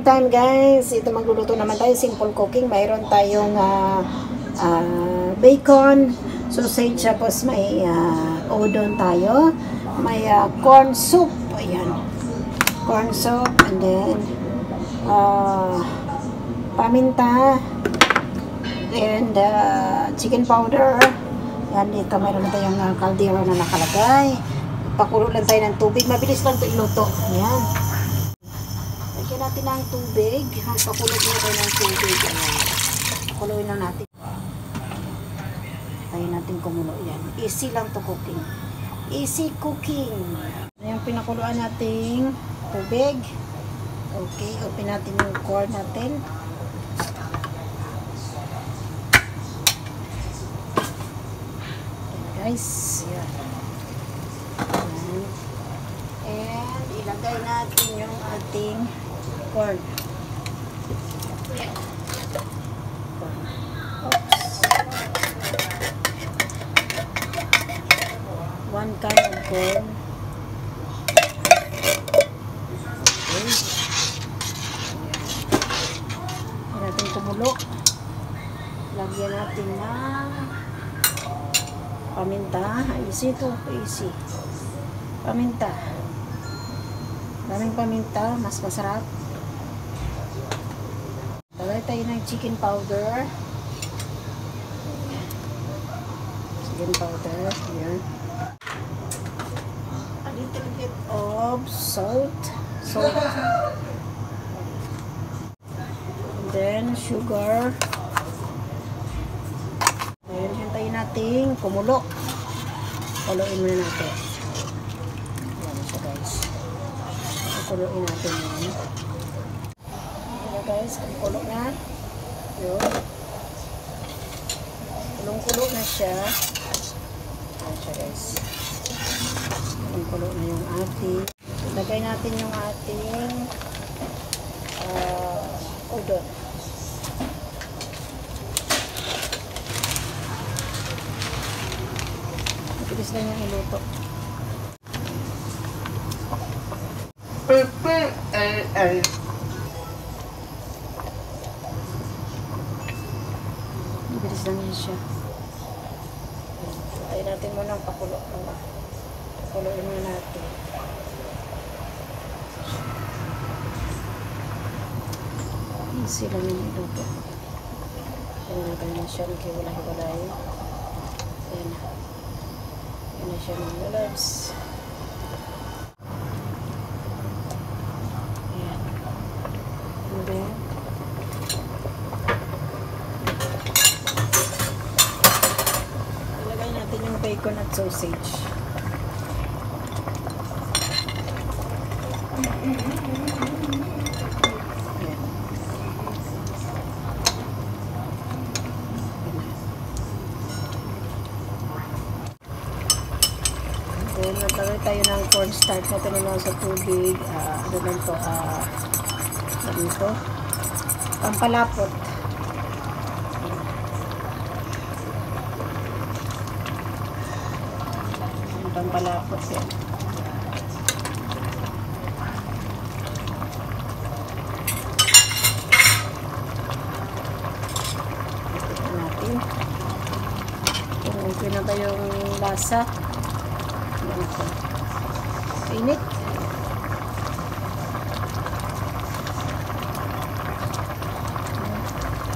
time guys, ito magluluto naman tayo, simple cooking. Mayroon tayong bacon, sausage, tapos may udon tayo. May corn soup, ayan. Corn soup, and then paminta, and chicken powder. Yan, dito mayroon tayong kaldero na nakalagay. Pakulo lang tayo ng tubig. Mabilis lang ito iluto. Ayan. Lagyan natin ng tubig. Pakulo na tayo ng tubig. Ayan. Pakuluin lang natin. Tayo natin kumulo. Yan. Easy lang to cooking. Easy cooking. Ayan, pinakuluan nating tubig. Okay. Open natin yung corn natin. Guys, yan. And ilagay natin yung ating corn. Oops. One can of corn. Okay. Ayan natin kumulo. Lagyan natin ng paminta. Easy to. Easy. Paminta. Daming paminta. Mas masarap. Lagay tayo ng chicken powder. Chicken powder. Ayan. A little bit of salt. Salt. And then sugar. Ayan. Hintayin natin kumulo. Kuluin muna natin. Ayan siya guys. Kuluin natin yan. Ayan guys, kumulo na. Yun. Kulong-kulo na siya. Ayan siya guys. Kulong-kulo na yung ating. Lagay natin yung ating udon. Bilis lang yung iluto. Bilis lang yan siya. Tayo natin muna ang pakulo. Pakuloin muna natin. Easy lang yung iluto. Tayo natin na siya. Naghiwalay-hiwalay. Ayan na. Ayan na siya mga loves. Ayan. And then, ilagay natin yung bacon at sausage. Then, naglagay tayo ng cornstarch na tinanaw sa tubig. Ano lang ito? Ano ito? Pampalapot. Pampalapot yan. Ito natin. Kung okay na ba yung lasa. Init.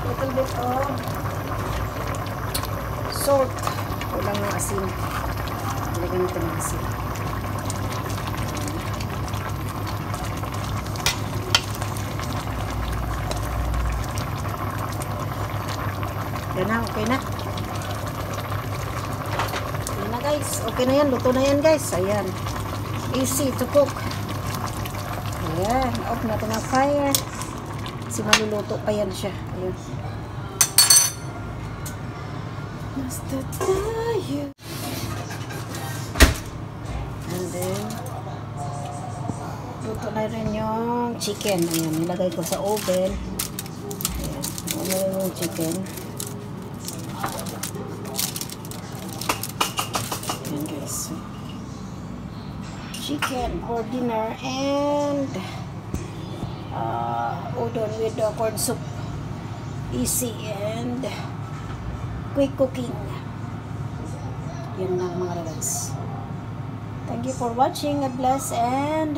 Little bit of salt. Kulang ng asin. Ilagay natin ng asin. Yan na, okay na. Guys, okay na yan, luto na yan guys. Ayan, easy to cook. Ayan, off natin ang fire kasi maluluto pa yan siya. Ayan, basta tayo. And then luto na rin yung chicken. Ayan, nilagay ko sa oven. Ayan, nilagay yung chicken. Ayan guys, chicken for dinner. And udon with corn soup. Easy and quick cooking. Yun lang mga lods. Thank you for watching. God bless and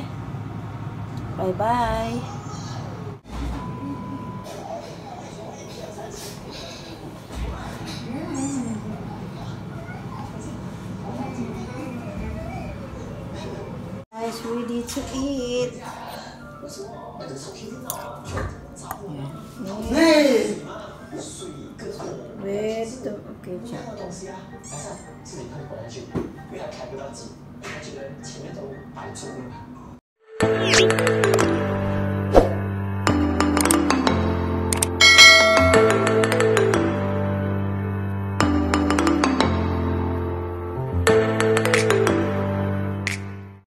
bye-bye. Guys, ready to eat. With ketchup.